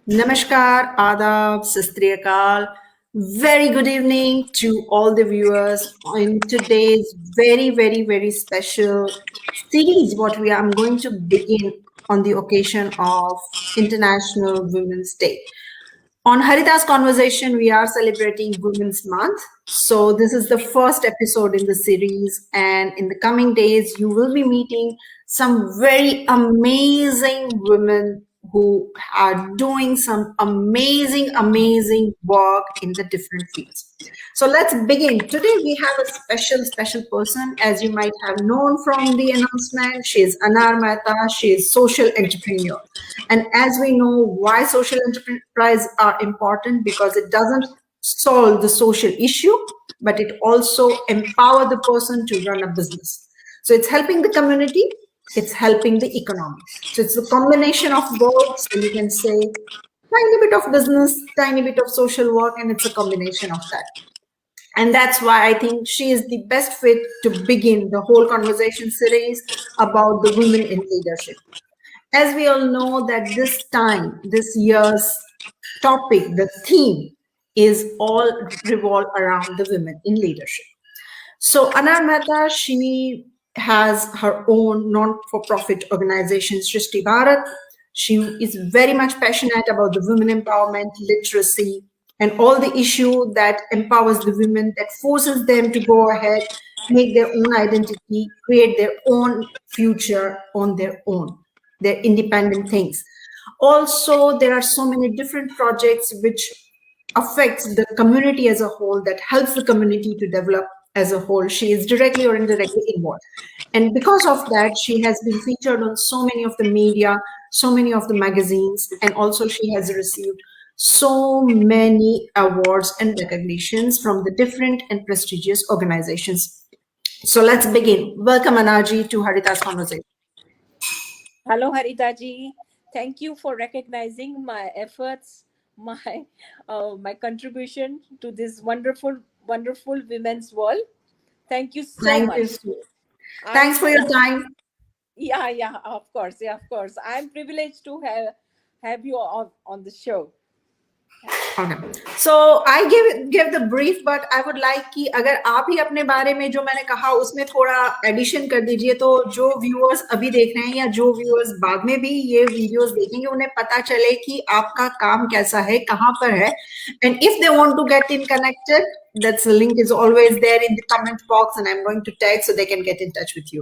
Namaskar, Adab, Sastriyakal. Very good evening to all the viewers in today's very special series. I'm going to begin on the occasion of International Women's Day. On Harita's conversation, we are celebrating Women's Month. So, this is the first episode in the series, and in the coming days, you will be meeting some very amazing women who are doing some amazing work in the different fields. So, let's begin. Today, we have a special person, as you might have known from the announcement. She is Anar Mehta, she is social entrepreneur. And as we know, why social enterprise are important, because it doesn't solve the social issue, but it also empower the person to run a business. So it's helping the community, it's helping the economy. So it's a combination of both. So you can say tiny bit of business, tiny bit of social work, and it's a combination of that. And that's why I think she is the best fit to begin the whole conversation series about the women in leadership. As we all know that this year's topic, the theme is all revolve around the women in leadership. So Anar Mehta, she has her own non-for-profit organization, Srishti Bharat. She is very much passionate about the women empowerment, literacy, and all the issue that empowers the women, that forces them to go ahead, make their own identity, create their own future on their own, their independent things. Also, there are so many different projects which affects the community as a whole, that helps the community to develop as a whole. She is directly or indirectly involved. And because of that, she has been featured on so many of the media, so many of the magazines, and also she has received so many awards and recognitions from the different and prestigious organizations. So let's begin. Welcome, Anaji, to Harita's conversation. Hello, Haritaji. Thank you for recognizing my efforts, my contribution to this wonderful women's world. Thank you so Thank you. much. Thanks I'm for your time. yeah, of course, I'm privileged to have you on the show. Okay. So I give the brief, but I would like कि अगर आप ही अपने बारे में जो मैंने कहा उसमें थोड़ा एडिशन कर दीजिए, तो जो व्यूअर्स अभी देख रहे हैं या जो व्यूअर्स बाद में भी ये वीडियोस देखेंगे उन्हें पता चले कि आपका काम कैसा है, कहाँ पर है. And if they want to get in connected, that's the link is always there in the comment box, and I'm going to tag so they can get in touch with you.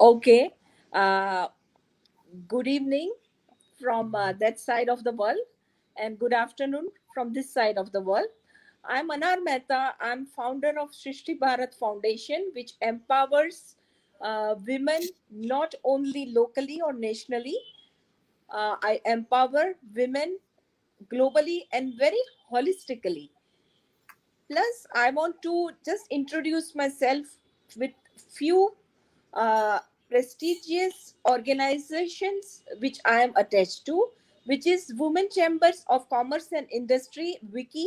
Okay. Good evening from that side of the world, and good afternoon from this side of the world. I'm Anar Mehta. I'm founder of Srishti Bharat Foundation, which empowers women not only locally or nationally. I empower women globally and very holistically. Plus, I want to just introduce myself with few uh, prestigious organizations which I am attached to, which is Women Chambers of Commerce and Industry, WICI.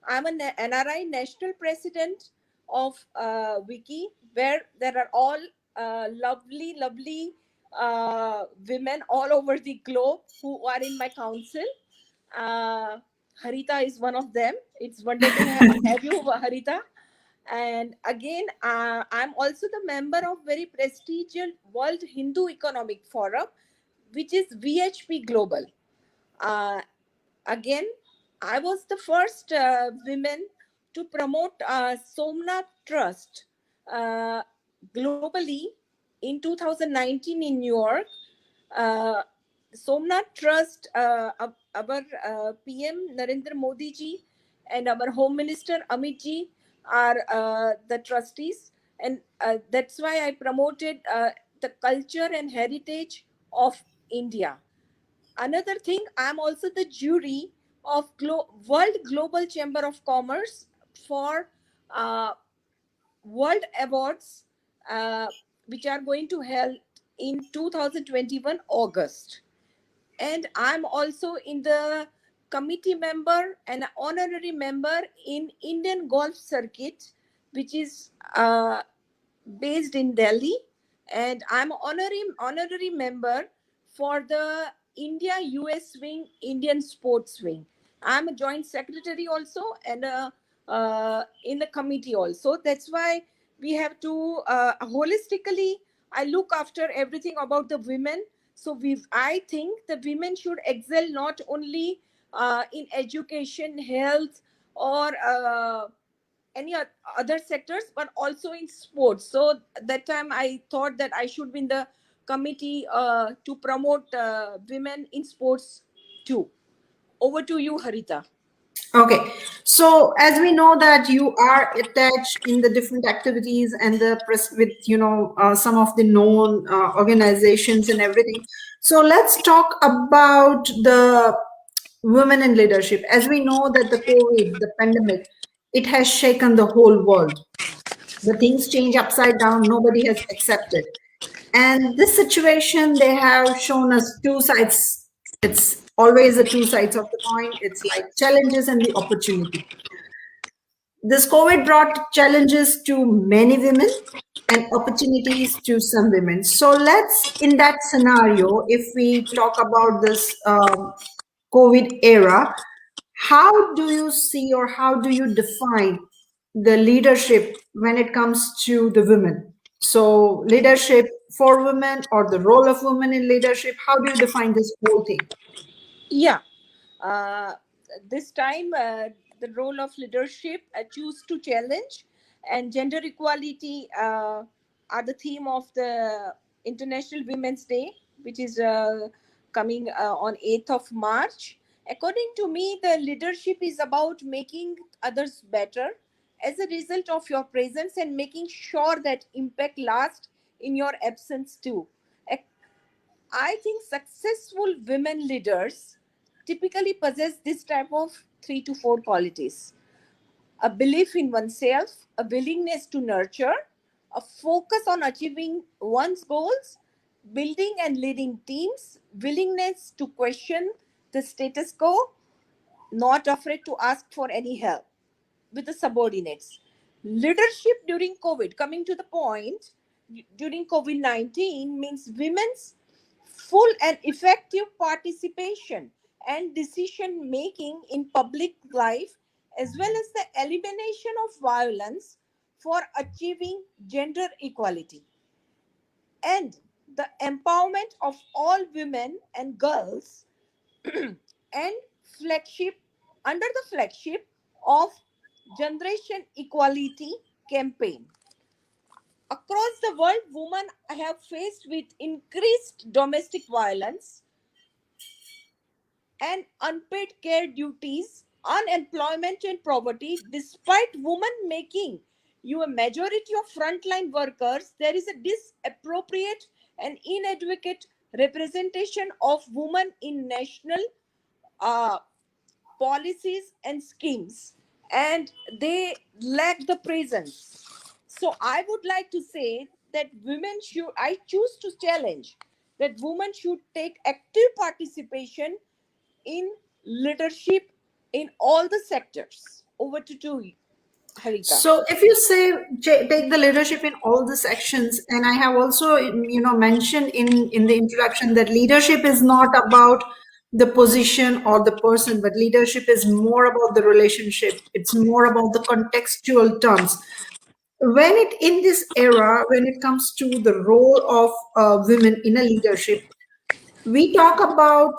I'm an NRI National President of WICI, where there are all lovely women all over the globe who are in my council. Uh, Harita is one of them. It's wonderful to have you, Harita. And again, I'm also the member of very prestigious World Hindu Economic Forum, which is VHP Global. Uh, Again, I was the first woman to promote Somnath Trust globally in 2019 in New York. Uh, Somnath Trust, our PM Narendra Modi ji and our Home Minister Amit ji are the trustees, and that's why I promoted the culture and heritage of India. Another thing, I'm also the jury of World Global Chamber of Commerce for uh, World Awards, which are going to held in 2021 August. And I'm also in the committee member and honorary member in Indian Golf Circuit, which is based in Delhi. And I'm honorary member for the India US wing, Indian sports wing. I'm a joint secretary also, and in the committee also. That's why we have to holistically. I look after everything about the women. So I think the women should excel not only in education, health, or any other sectors, but also in sports. So that time I thought that I should be in the committee to promote women in sports too. Over to you, Harita. Okay, so as we know that you are attached in the different activities and the press with some of the known organizations and everything. So let's talk about the women in leadership. As we know that the COVID, the pandemic, it has shaken the whole world. The things change upside down. Nobody has accepted. And this situation, they have shown us two sides. It's always the two sides of the coin. It's like challenges and the opportunity. This COVID brought challenges to many women and opportunities to some women. So let's, in that scenario, if we talk about this COVID era, how do you see or how do you define the leadership when it comes to the women? So, leadership for women or the role of women in leadership, how do you define this whole thing? Yeah. Uh, this time, the role of leadership, choose to challenge, and gender equality are the theme of the International Women's Day, which is coming on 8th of March. According to me, the leadership is about making others better as a result of your presence and making sure that impact lasts in your absence too. I think successful women leaders typically possess this type of 3 to 4 qualities: a belief in oneself, a willingness to nurture, a focus on achieving one's goals, building and leading teams, willingness to question the status quo, not afraid to ask for any help with the subordinates. Leadership during COVID, coming to the point, during COVID 19 means women's full and effective participation and decision making in public life, as well as the elimination of violence for achieving gender equality, and the empowerment of all women and girls, and flagship under the flagship of generation equality campaign. Across the world, women have faced with increased domestic violence and unpaid care duties, unemployment and poverty. Despite women making you a majority of frontline workers, there is a disappropriate and inadequate representation of women in national uh, policies and schemes, and they lack the presence. So I would like to say that women should, I choose to challenge that women should take active participation in leadership in all the sectors. Over to you, Harita. So, if you say take the leadership in all the sections, and I have also mentioned in the introduction that leadership is not about the position or the person, but leadership is more about the relationship. It's more about the contextual terms. When it in this era, when it comes to the role of women in a leadership, we talk about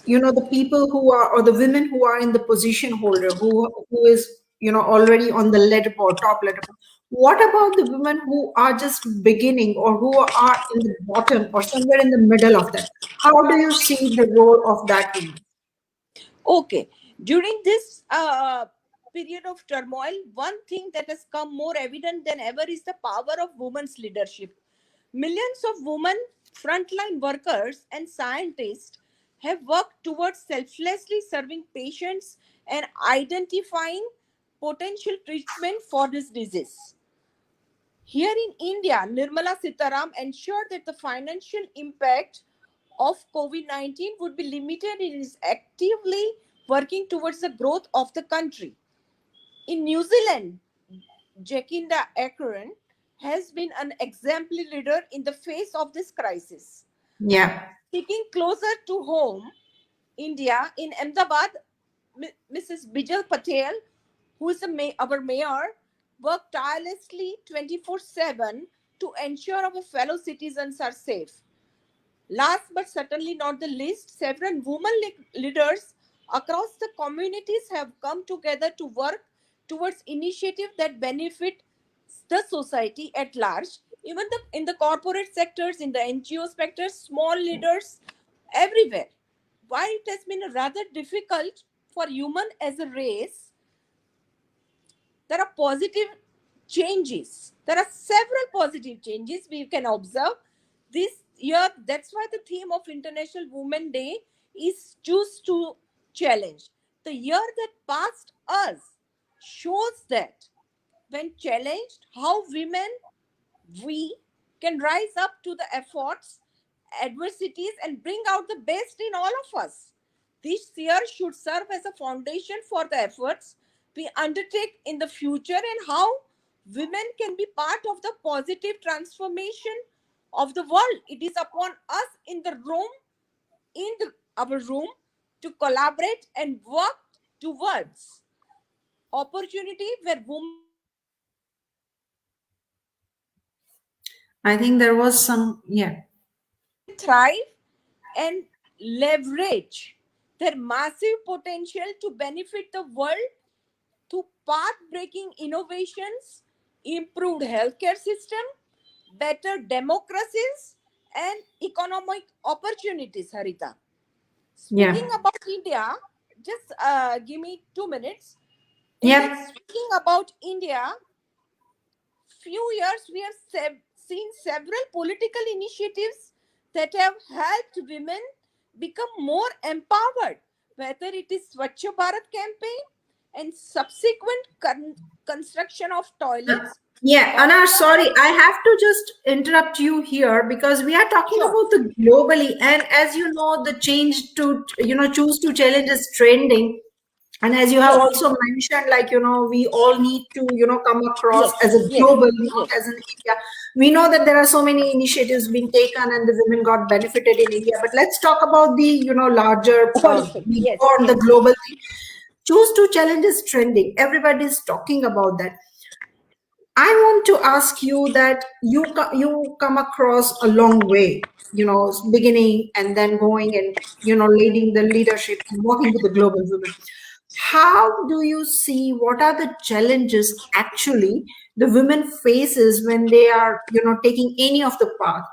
the people who are or the women who are in the position holder who is already on the leaderboard, top leaderboard. What about the women who are just beginning or who are in the bottom or somewhere in the middle of that? How do you see the role of that woman? Okay, during this period of turmoil, one thing that has come more evident than ever is the power of women's leadership. Millions of women, frontline workers, and scientists have worked towards selflessly serving patients and identifying potential treatment for this disease. Here in India, Nirmala Sitaram ensured that the financial impact of COVID 19 would be limited and is actively working towards the growth of the country. In New Zealand, Jacinda Ardern has been an exemplary leader in the face of this crisis. Yeah. Speaking closer to home, India, in Ahmedabad, Mrs. Bijal Patel, who is our mayor, worked tirelessly 24/7 to ensure our fellow citizens are safe. Last but certainly not the least, several women leaders across the communities have come together to work towards initiatives that benefit the society at large, even in the corporate sectors, in the NGO sectors, small leaders, everywhere. While it has been rather difficult for human as a race, there are positive changes. There are several positive changes we can observe this year. That's why the theme of International Women's Day is choose to challenge. The year that passed us shows that when challenged, how women, we can rise up to the efforts, adversities, and bring out the best in all of us. This year should serve as a foundation for the efforts we undertake in the future and how women can be part of the positive transformation of the world. It is upon us in the room, our room, to collaborate and work towards opportunity where women I think there was some, yeah. can thrive and leverage their massive potential to benefit the world through path-breaking innovations, improved healthcare system, better democracies, and economic opportunities, Harita. Yeah. Speaking about India, just give me 2 minutes. In the Yep. speaking about India, few years we have seen several political initiatives that have helped women become more empowered, whether it is Swachh Bharat campaign and subsequent construction of Uh, toilets Yeah, or Anar, sorry, I have to just interrupt you here because we are talking sure, about the globally, and as you know, the change to, choose to challenge is trending. And as you have yes, also mentioned, like, we all need to, come across as yes, a yes, global, not yes, as in India. We know that there are so many initiatives being taken and the women got benefited in India. But let's talk about the, larger, holistic, yes, beyond the yes. global thing. Choose to challenge is trending. Everybody is talking about that. I want to ask you that you come across a long way, beginning and then going and leading the leadership and working with the global women. How do you see what are the challenges actually the women faces when they are taking any of the path?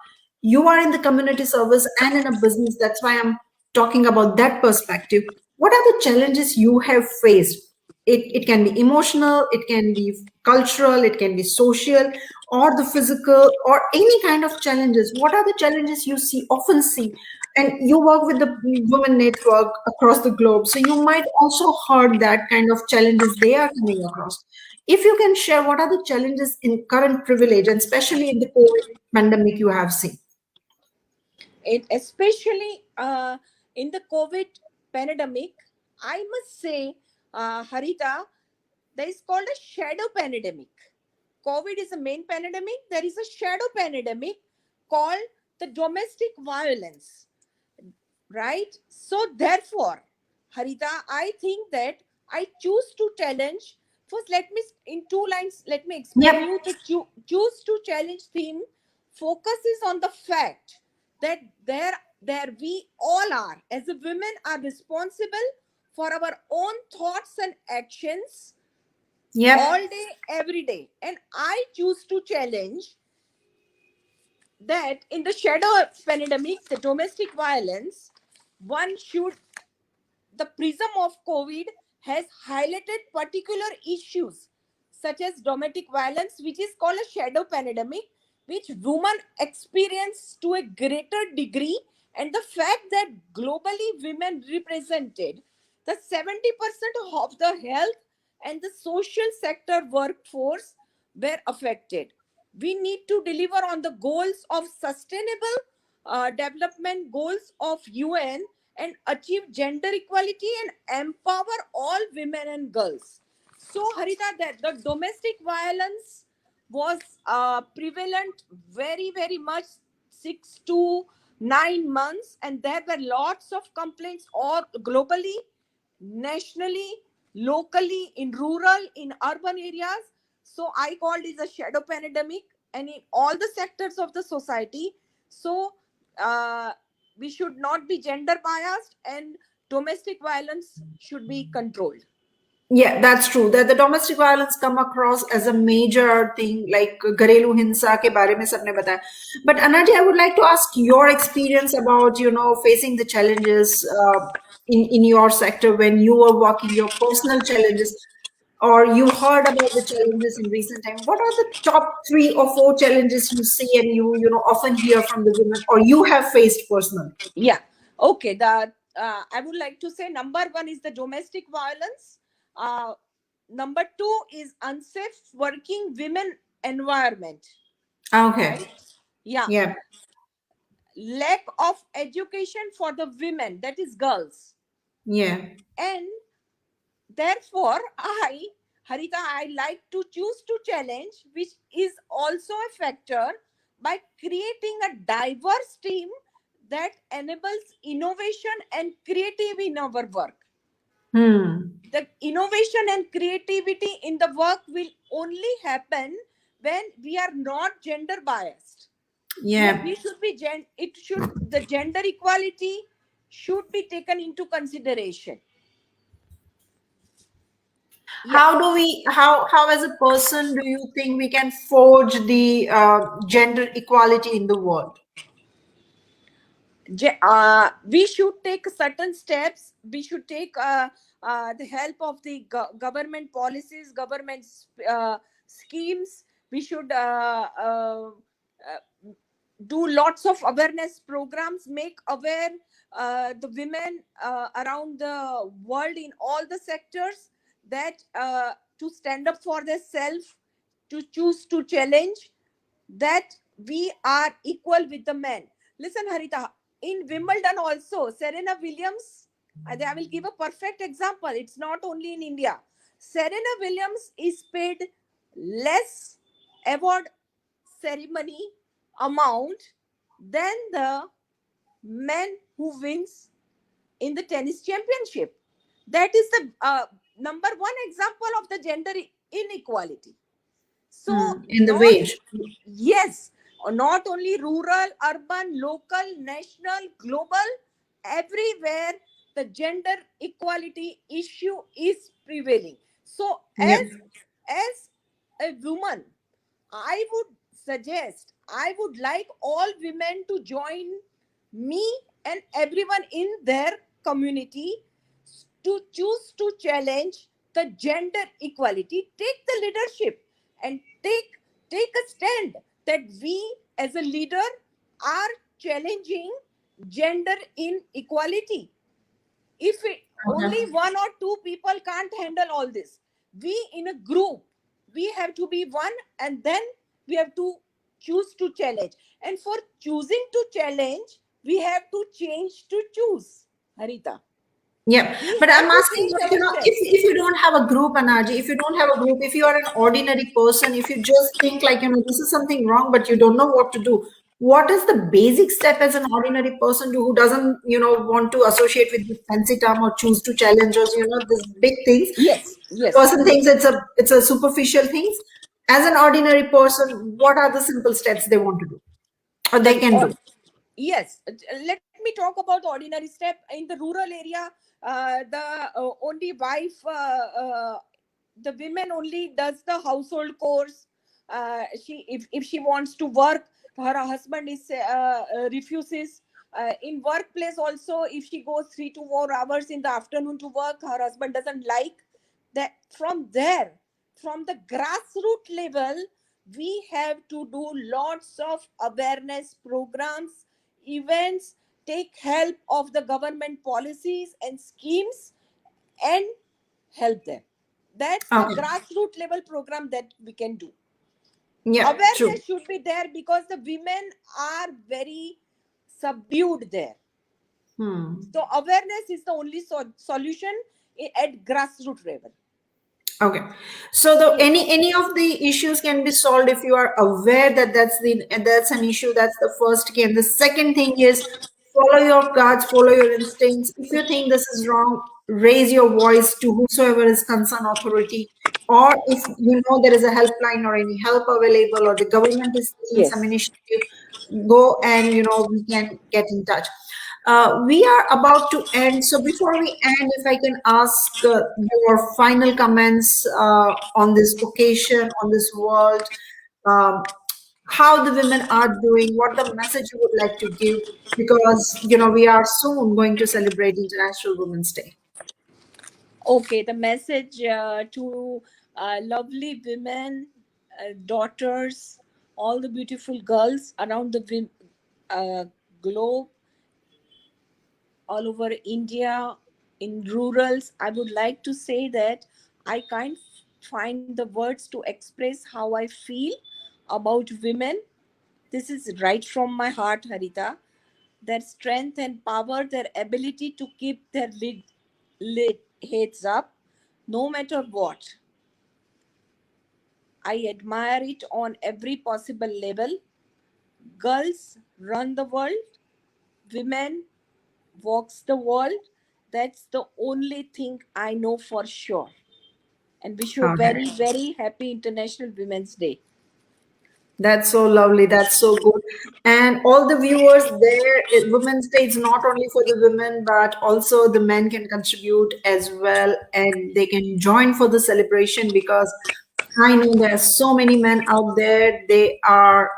You are in the community service and in a business. That's why I'm talking about that perspective. What are the challenges you have faced? It can be emotional, it can be cultural, it can be social, or the physical, or any kind of challenges. What are the challenges you see often see? And you work with the women network across the globe, so you might also heard that kind of challenges they are coming across. If you can share what are the challenges in current privilege, and especially in the COVID pandemic you have seen. It especially in the COVID pandemic, I must say, Harita, there is called a shadow pandemic. COVID is a main pandemic. There is a shadow pandemic called the domestic violence, right? So therefore, Harita, I think that I choose to challenge. First, let me in 2 lines. Let me explain Yep. you the choose to challenge theme focuses on the fact that there we all are as a women are responsible for our own thoughts and actions Yep. all day, every day. And I choose to challenge that in the shadow pandemic, the domestic violence, one should, the prism of COVID has highlighted particular issues such as domestic violence, which is called a shadow pandemic, which women experience to a greater degree, and the fact that globally women represented the 70% of the health and the social sector workforce were affected. We need to deliver on the goals of sustainable development goals of UN and achieve gender equality and empower all women and girls. So, Harita, that the domestic violence was prevalent very, very much 6 to 9 months, and there were lots of complaints all globally, nationally, locally, in rural, in urban areas. So I called it a shadow pandemic, and in all the sectors of the society. So uh, we should not be gender biased, and domestic violence should be controlled. Yeah, that's true. That the domestic violence come across as a major thing, like घरेलू हिंसा के बारे में सबने बताया. But Anaji, I would like to ask your experience about, facing the challenges in your sector when you were working, your personal challenges, or you heard about the challenges in recent time. What are the top 3 or 4 challenges you see and you often hear from the women, or you have faced personally? Yeah. Okay. The I would like to say number one is the domestic violence. Number two is unsafe working women environment. Okay. Right. Yeah. Yeah. Lack of education for the women, that is girls, Yeah. and therefore Harita, I like to choose to challenge, which is also a factor, by creating a diverse team that enables innovation and creativity in our work. Hmm. The innovation and creativity in the work will only happen when we are not gender biased. Yeah. We should be it should, the gender equality should be taken into consideration. Yeah. How as a person do you think we can forge the gender equality in the world? We should take certain steps. We should take the help of the government policies, government schemes. We should do lots of awareness programs, make aware the women around the world in all the sectors, that to stand up for themselves, to choose to challenge, that we are equal with the men. Listen, Harita, in Wimbledon also, Serena Williams, I will give a perfect example. It's not only in India. Serena Williams is paid less award ceremony amount than the man who wins in the tennis championship. That is the number one example of the gender inequality. So In the not, wage. yes, not only rural, urban, local, national, global, everywhere the gender equality issue is prevailing. So Yep. as a woman, I would suggest, I would like all women to join me and everyone in their community to choose to challenge the gender equality. Take the leadership and take a stand that we as a leader are challenging gender inequality. If Okay. only one or two people can't handle all this, we in a group, we have to be one, and then we have to choose to challenge. And for choosing to challenge, we have to change to choose, Harita. Yeah, We but I'm have to asking, change like, ourselves. if you don't have a group, Anaji, if you don't have a group, if you are an ordinary person, if you just think like, this is something wrong, but you don't know what to do, what is the basic step as an ordinary person who doesn't, want to associate with this fancy term or choose to challenge us, these big things. Yes, The yes. person thinks it's a superficial things. As an ordinary person, what are the simple steps they want to do or they can do? Yes, let me talk about ordinary step in the rural area. The only wife, the women only does the household chores. She, if she wants to work, her husband is refuses. In workplace also, if she goes 3 to 4 hours in the afternoon to work, her husband doesn't like that. From there, from the grassroots level, we have to do lots of awareness programs, events, take help of the government policies and schemes, and help them. That's the Okay. grassroots level program that we can do. Yeah, true. Awareness should be there because the women are very subdued there. Hmm. So awareness is the only solution at grassroots level. Okay. So the Okay. any of the issues can be solved if you are aware that that's an issue. That's the first key. And the second thing is follow your guts, follow your instincts. If you think this is wrong, raise your voice to whosoever is concerned authority. Or if you know there is a helpline or any help available, or the government is taking some Yes. initiative, go and we can get in touch. We are about to end. So before we end, if I can ask your final comments on this occasion, on this world, um, how the women are doing, what the message you would like to give, because we are soon going to celebrate International Women's Day. Okay, the message to lovely women, daughters, all the beautiful girls around the globe, all over India, in rurals, I would like to say that I can't find the words to express how I feel about women. This is right from my heart, Harita. Their strength and power, their ability to keep their lid heads up, no matter what. I admire it on every possible level. Girls run the world, women walks the world. That's the only thing I know for sure. And wish you a Okay. very, very happy International Women's Day. That's so lovely. That's so good. And all the viewers there, Women's Day is not only for the women, but also the men can contribute as well, and they can join for the celebration, because I know there are so many men out there. They are,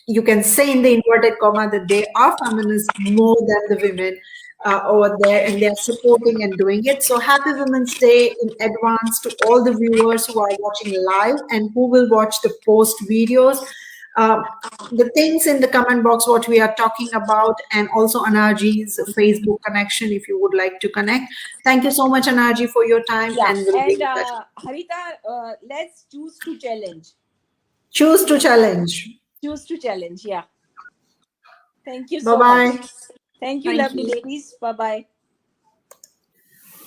you can say in the inverted comma, that they are feminists more than the women over there, and they're supporting and doing it. So happy Women's Day in advance to all the viewers who are watching live and who will watch the post videos. The things in the comment box, what we are talking about, and also Anarji's Facebook connection, if you would like to connect. Thank you so much, Anarji, for your time, Yeah, and we'll be and in touch. Harita, let's choose to challenge. Choose to Yes, challenge. choose to challenge. Yeah. Thank you Bye so much. bye. Thank you, Thank lovely you. ladies. Bye bye.